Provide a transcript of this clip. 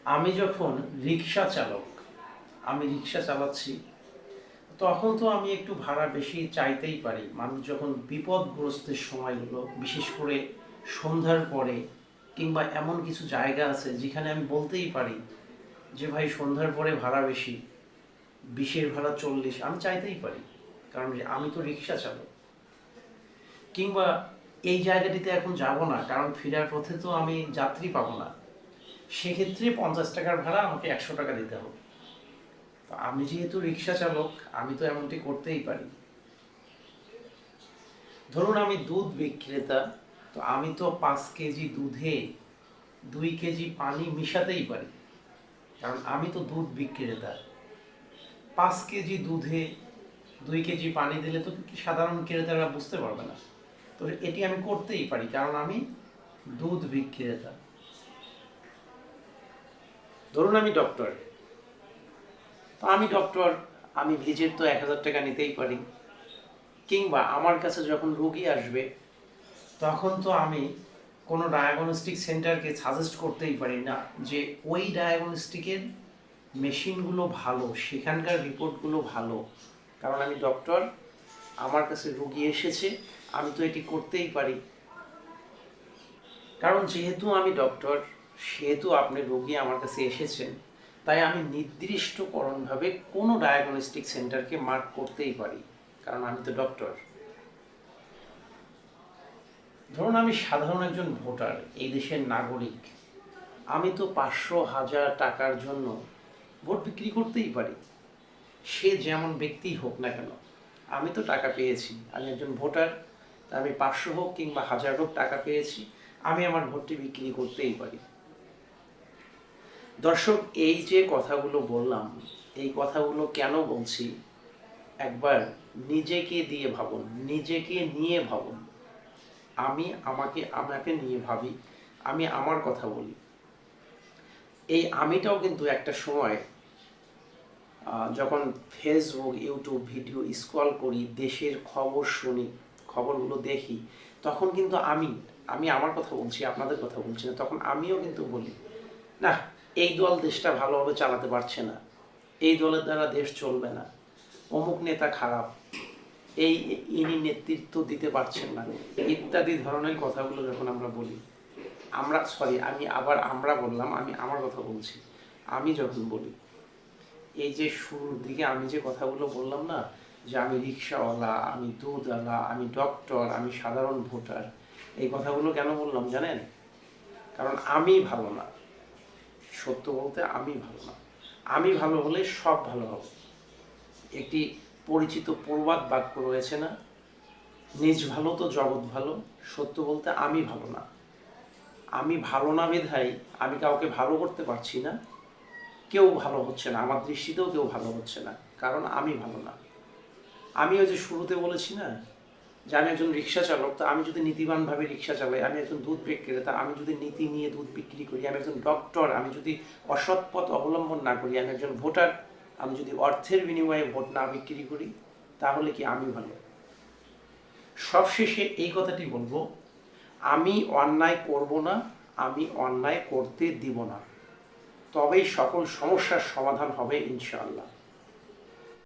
আমি যখন রিক্সা চালক, আমি রিক্সা চালাচ্ছি, তখন তো আমি একটু ভাড়া বেশি চাইতেই পারি। মানুষ যখন বিপদগ্রস্তের সময়গুলো, বিশেষ করে সন্ধ্যার পরে, কিংবা এমন কিছু জায়গা আছে যেখানে আমি বলতেই পারি যে ভাই সন্ধ্যার পরে ভাড়া বেশি, 20-এর ভাড়া 40, আমি চাইতেই পারি, কারণ আমি তো রিক্সা চালক। কিংবা এই জায়গাটিতে এখন যাব না, কারণ ফেরার পথে তো আমি যাত্রী পাবো না, সেক্ষেত্রে 50 টাকার ভাড়া আমাকে 100 টাকা দিতে হবে। তো আমি যেহেতু রিক্সা চালক, আমি তো এমনটি করতেই পারি। ধরুন আমি দুধ বিক্রেতা, তো আমি তো 5 কেজি দুধে 2 কেজি পানি মিশাতেই পারি, কারণ আমি তো দুধ বিক্রেতা। 5 কেজি দুধে 2 কেজি পানি দিলে তো কি সাধারণ ক্রেতারা বুঝতে পারবে না। তো এটি আমি করতেই পারি, কারণ আমি দুধ বিক্রেতা। ধরুন আমি ডক্টর, তো আমি ডক্টর, আমি ভিজিট তো 1000 টাকা নিতেই পারি। কিংবা আমার কাছে যখন রোগী আসবে, তখন তো আমি কোনো ডায়াগনস্টিক সেন্টারকে সাজেস্ট করতেই পারি না যে ওই ডায়াগনস্টিকের মেশিনগুলো ভালো, সেখানকার রিপোর্টগুলো ভালো, কারণ আমি ডক্টর, আমার কাছে রোগী এসেছে, আমি তো এটি করতেই পারি। কারণ যেহেতু আমি ডক্টর, সেহেতু আপনি রোগী আমার কাছে এসেছেন, তাই আমি নির্দিষ্টকরণভাবে কোনো ডায়াগনস্টিক সেন্টারকে মার্ক করতেই পারি, কারণ আমি তো ডক্টর। ধরুন আমি সাধারণ একজন ভোটার, এই দেশের নাগরিক, আমি তো 500,000 টাকার জন্য ভোট বিক্রি করতেই পারি, সে যেমন ব্যক্তিই হোক না কেন। আমি তো টাকা পেয়েছি, আমি একজন ভোটার, তা আমি 500 হোক কিংবা 1000 হোক টাকা পেয়েছি, আমি আমার ভোটটি বিক্রি করতেই পারি। দর্শক, এই যে কথাগুলো বললাম, এই কথাগুলো কেন বলছি, একবার নিজেকে দিয়ে ভাবুন, নিজেকে নিয়ে ভাবুন। আমি আমাকে নিয়ে ভাবি, আমি আমার কথা বলি। এই আমিটাও কিন্তু একটা সময় যখন ফেসবুক, ইউটিউব ভিডিও স্ক্রল করি, দেশের খবর শুনি, খবরগুলো দেখি, তখন কিন্তু আমি আমার কথা বলছি, আপনাদের কথা বলছি না, তখন আমিও কিন্তু বলি, না, এই দল দেশটা ভালোভাবে চালাতে পারছে না, এই দলের দ্বারা দেশ চলবে না, অমুক নেতা খারাপ, ইনি নেতৃত্ব দিতে পারছেন না, ইত্যাদি ধরনের কথাগুলো যখন আমরা বলি, আমরা বললাম, আমি আমার কথা বলছি। আমি যখন বলি, এই যে শুরুর দিকে আমি যে কথাগুলো বললাম না, যে আমি রিক্সাওয়ালা, আমি দুধওয়ালা, আমি ডক্টর, আমি সাধারণ ভোটার, এই কথাগুলো কেন বললাম জানেন? কারণ আমি ভালো না, সত্য বলতে আমি ভালো না। আমি ভালো হলে সব ভালো হবে। একটি পরিচিত প্রবাদ বাক্য রয়েছে না, নিজ ভালো তো জগৎ ভালো। সত্য বলতে আমি ভালো না। আমি ভালো না বিধায় আমি কাউকে ভালো করতে পারছি না, কেউ ভালো হচ্ছে না, আমার দৃষ্টিতেও কেউ ভালো হচ্ছে না, কারণ আমি ভালো না। আমি ওই যে শুরুতে বলেছি না, যে আমি একজন রিক্সা চালক, তো আমি যদি নীতিবানভাবে রিক্সা চালাই, আমি একজন দুধ বিক্রেতা, আমি যদি নীতি নিয়ে দুধ বিক্রি করি, আমি একজন ডক্টর, আমি যদি অসৎ পথ অবলম্বন না করি, আমি একজন ভোটার, আমি যদি অর্থের বিনিময়ে ভোট না বিক্রি করি, তাহলে কি আমি ভালো? সবশেষে এই কথাটি বলবো, আমি অন্যায় করব না, আমি অন্যায় করতে দিব না, তবেই সকল সমস্যার সমাধান হবে ইনশাআল্লাহ।